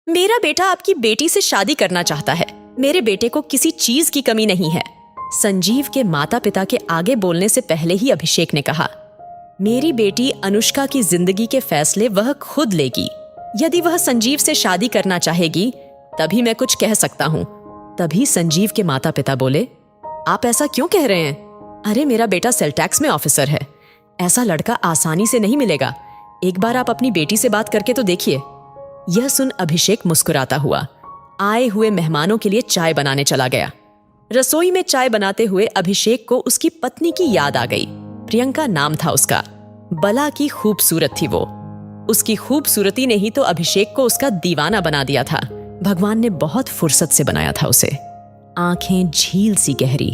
मेरा बेटा आपकी बेटी से शादी करना चाहता है। मेरे बेटे को किसी चीज की कमी नहीं है। संजीव के माता पिता के आगे बोलने से पहले ही अभिषेक ने कहा, मेरी बेटी अनुष्का की जिंदगी के फैसले वह खुद लेगी। यदि वह संजीव से शादी करना चाहेगी तभी मैं कुछ कह सकता हूँ। तभी संजीव के माता पिता बोले, आप ऐसा क्यों कह रहे हैं? अरे मेरा बेटा सेल टैक्स में ऑफिसर है। ऐसा लड़का आसानी से नहीं मिलेगा। एक बार आप अपनी बेटी से बात करके तो देखिए। यह सुन अभिषेक मुस्कुराता हुआ आए हुए मेहमानों के लिए चाय बनाने चला गया। रसोई में चाय बनाते हुए अभिषेक को उसकी पत्नी की याद आ गई। प्रियंका नाम था उसका। बला की खूबसूरत थी वो। उसकी खूबसूरती ने ही तो अभिषेक को उसका दीवाना बना दिया था। भगवान ने बहुत फुर्सत से बनाया था उसे। आंखें झील सी गहरी,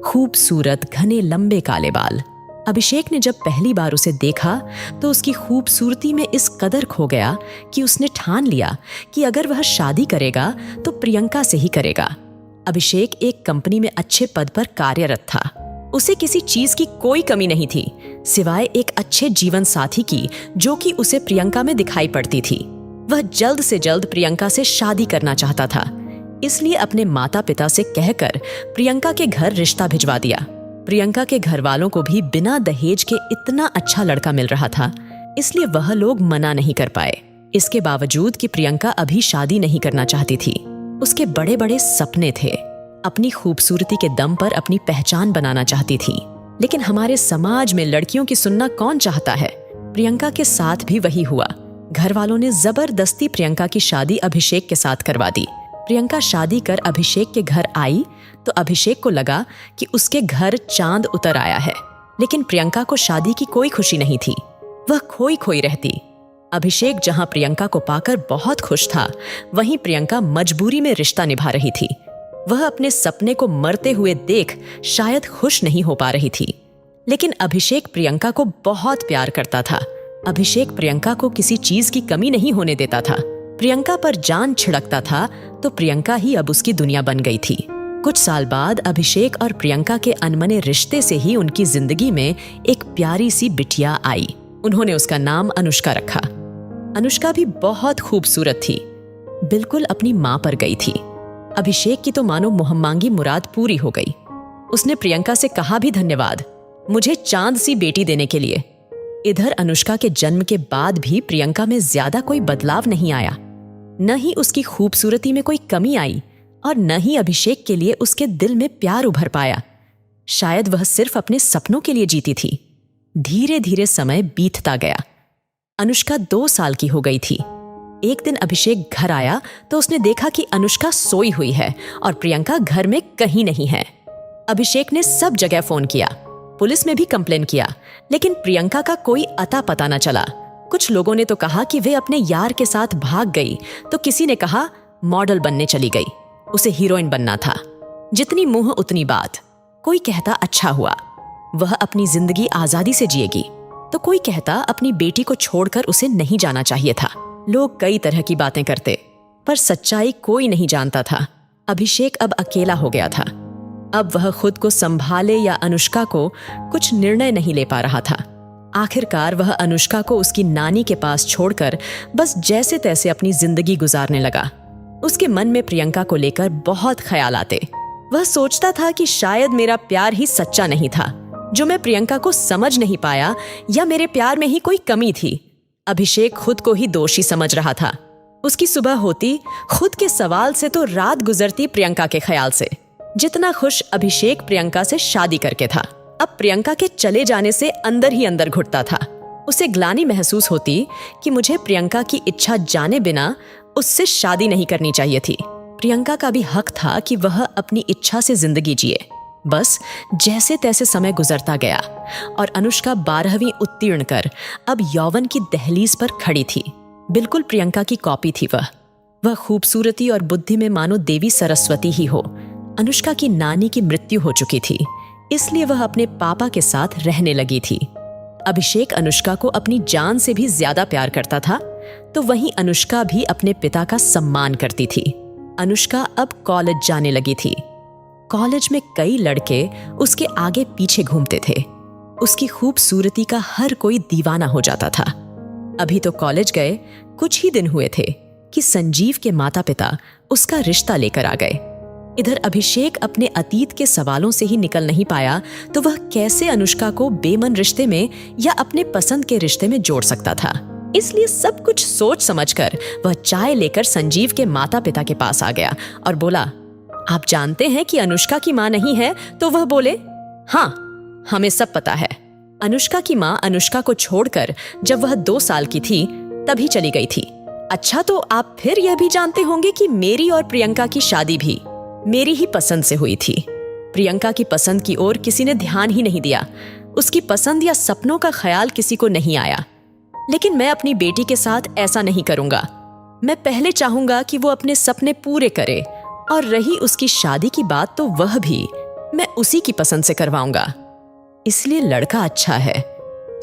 खूबसूरत, घने लंबे काले बाल। अभिषेक ने जब पहली बार उसे देखा तो उसकी खूबसूरती में इस कदर खो गया कि उसने ठान लिया कि अगर वह शादी करेगा तो प्रियंका से ही करेगा। अभिषेक एक कंपनी में अच्छे पद पर कार्यरत था। उसे किसी चीज की कोई कमी नहीं थी सिवाय एक अच्छे जीवन साथी की, जो कि उसे प्रियंका में दिखाई पड़ती थी। वह जल्द से जल्द प्रियंका से शादी करना चाहता था, इसलिए अपने माता पिता से कहकर प्रियंका के घर रिश्ता भिजवा दिया। प्रियंका के घर वालों को भी बिना दहेज के इतना अच्छा लड़का मिल रहा था, इसलिए वह लोग मना नहीं कर पाए। इसके बावजूद कि प्रियंका अभी शादी नहीं करना चाहती थी, उसके बड़े बड़े सपने थे। अपनी खूबसूरती के दम पर अपनी पहचान बनाना चाहती थी। लेकिन हमारे समाज में लड़कियों की सुनना कौन चाहता है? प्रियंका के साथ भी वही हुआ। घर वालों ने जबरदस्ती प्रियंका की शादी अभिषेक के साथ करवा दी। प्रियंका शादी कर अभिषेक के घर आई तो अभिषेक को लगा कि उसके घर चांद उतर आया है। लेकिन प्रियंका को शादी की कोई खुशी नहीं थी। वह खोई खोई रहती। अभिषेक जहां प्रियंका को पाकर बहुत खुश था, वहीं प्रियंका मजबूरी में रिश्ता निभा रही थी। वह अपने सपने को मरते हुए देख शायद खुश नहीं हो पा रही थी। लेकिन अभिषेक प्रियंका को बहुत प्यार करता था। अभिषेक प्रियंका को किसी चीज की कमी नहीं होने देता था। प्रियंका पर जान छिड़कता था तो प्रियंका ही अब उसकी दुनिया बन गई थी। कुछ साल बाद अभिषेक और प्रियंका के अनमने रिश्ते से ही उनकी जिंदगी में एक प्यारी सी बिटिया आई। उन्होंने उसका नाम अनुष्का रखा। अनुष्का भी बहुत खूबसूरत थी, बिल्कुल अपनी मां पर गई थी। अभिषेक की तो मानो मुहम्मांगी मुराद पूरी हो गई। उसने प्रियंका से कहा भी धन्यवाद, मुझे चांद सी बेटी देने के लिए। इधर अनुष्का के जन्म के बाद भी प्रियंका में ज्यादा कोई बदलाव नहीं आया। न ही उसकी खूबसूरती में कोई कमी आई और न ही अभिषेक के लिए उसके दिल में प्यार उभर पाया। शायद वह सिर्फ अपने सपनों के लिए जीती थी। धीरे धीरे समय बीतता गया। अनुष्का 2 साल की हो गई थी। एक दिन अभिषेक घर आया तो उसने देखा कि अनुष्का सोई हुई है और प्रियंका घर में कहीं नहीं है। अभिषेक ने सब जगह फोन किया, पुलिस में भी कंप्लेन किया, लेकिन प्रियंका का कोई अता पता न चला। कुछ लोगों ने तो कहा कि वे अपने यार के साथ भाग गई, तो किसी ने कहा मॉडल बनने चली गई, उसे हीरोइन बनना था। जितनी मुंह उतनी बात। कोई कहता अच्छा हुआ, वह अपनी जिंदगी आजादी से जिएगी, तो कोई कहता अपनी बेटी को छोड़कर उसे नहीं जाना चाहिए था। लोग कई तरह की बातें करते, पर सच्चाई कोई नहीं जानता था। अभिषेक अब अकेला हो गया था। अब वह खुद को संभाले या अनुष्का को कुछ निर्णय नहीं ले पा रहा था। आखिरकार वह अनुष्का को उसकी नानी के पास छोड़कर बस जैसे तैसे अपनी जिंदगी गुजारने लगा। उसके मन में प्रियंका को लेकर बहुत ख्याल आते। वह सोचता था कि शायद मेरा प्यार ही सच्चा नहीं था, जो मैं प्रियंका को समझ नहीं पाया, या मेरे प्यार में ही कोई कमी थी। अभिषेक खुद को ही दोषी समझ रहा था। उसकी सुबह होती, खुद के सवाल से तो रात गुजरती प्रियंका के ख्याल से। जितना खुश अभिषेक प्रियंका से शादी करके था, अब प्रियंका के चले जाने से अंदर ही अंदर घुटता था। उसे ग्लानि महसूस होती कि मुझे प्रियंका की इच्छा जाने बिना उससे शादी नहीं करनी चाहिए थी। प्रियंका का भी हक था कि वह अपनी इच्छा से जिंदगी जिए। बस जैसे तैसे समय गुजरता गया और अनुष्का 12वीं उत्तीर्ण कर अब यौवन की दहलीज पर खड़ी थी। बिल्कुल प्रियंका की कॉपी थी वह खूबसूरती और बुद्धि में मानो देवी सरस्वती ही हो। अनुष्का की नानी की मृत्यु हो चुकी थी, इसलिए वह अपने पापा के साथ रहने लगी थी। अभिषेक अनुष्का को अपनी जान से भी ज्यादा प्यार करता था, तो वहीं अनुष्का भी अपने पिता का सम्मान करती थी। अनुष्का अब कॉलेज जाने लगी थी। कॉलेज में कई लड़के उसके आगे पीछे घूमते थे। उसकी खूबसूरती का हर कोई दीवाना हो जाता था। अभी तो कॉलेज गए कुछ ही दिन हुए थे कि संजीव के माता पिता उसका रिश्ता लेकर आ गए। इधर अभिषेक अपने अतीत के सवालों से ही निकल नहीं पाया तो वह कैसे अनुष्का को बेमन रिश्ते में या अपने पसंद के रिश्ते में जोड़ सकता था। इसलिए सब कुछ सोच समझकर वह चाय लेकर संजीव के माता पिता के पास आ गया और बोला, आप जानते हैं कि अनुष्का की माँ नहीं है? तो वह बोले, हाँ, हमें सब पता है। अनुष्का की माँ अनुष्का को छोड़कर जब वह 2 साल की थी तभी चली गई थी। अच्छा, तो आप फिर यह भी जानते होंगे कि मेरी और प्रियंका की शादी भी मेरी ही पसंद से हुई थी। प्रियंका की पसंद की ओर किसी ने ध्यान ही नहीं दिया। उसकी पसंद या सपनों का ख्याल किसी को नहीं आया। लेकिन मैं अपनी बेटी के साथ ऐसा नहीं करूंगा। मैं पहले चाहूंगा कि वो अपने सपने पूरे करे, और रही उसकी शादी की बात तो वह भी मैं उसी की पसंद से करवाऊंगा। इसलिए लड़का अच्छा है,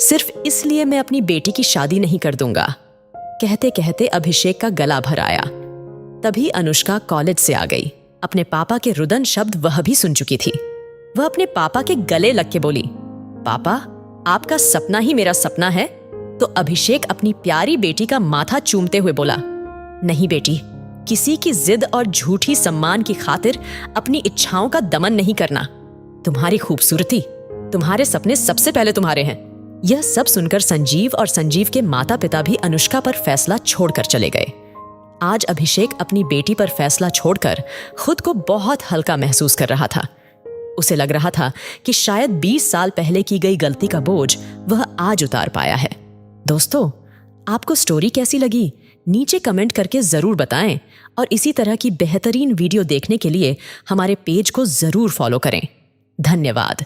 सिर्फ इसलिए मैं अपनी बेटी की शादी नहीं कर दूंगा। कहते कहते अभिषेक का गला भर आया। तभी अनुष्का कॉलेज से आ गई। अपने पापा के रुदन शब्द वह भी सुन चुकी थी। वह अपने पापा के गले लग के बोली, पापा, आपका सपना ही मेरा सपना है। तो अभिषेक अपनी प्यारी बेटी का माथा चूमते हुए बोला, नहीं बेटी, किसी की जिद और झूठी सम्मान की खातिर अपनी इच्छाओं का दमन नहीं करना। तुम्हारी खूबसूरती, तुम्हारे सपने सबसे पहले तुम्हारे हैं। यह सब सुनकर संजीव और संजीव के माता पिता भी अनुष्का पर फैसला छोड़कर चले गए। आज अभिषेक अपनी बेटी पर फैसला छोड़कर खुद को बहुत हल्का महसूस कर रहा था। उसे लग रहा था कि शायद 20 साल पहले की गई गलती का बोझ वह आज उतार पाया है। दोस्तों, आपको स्टोरी कैसी लगी? नीचे कमेंट करके जरूर बताएं, और इसी तरह की बेहतरीन वीडियो देखने के लिए हमारे पेज को जरूर फॉलो करें। धन्यवाद।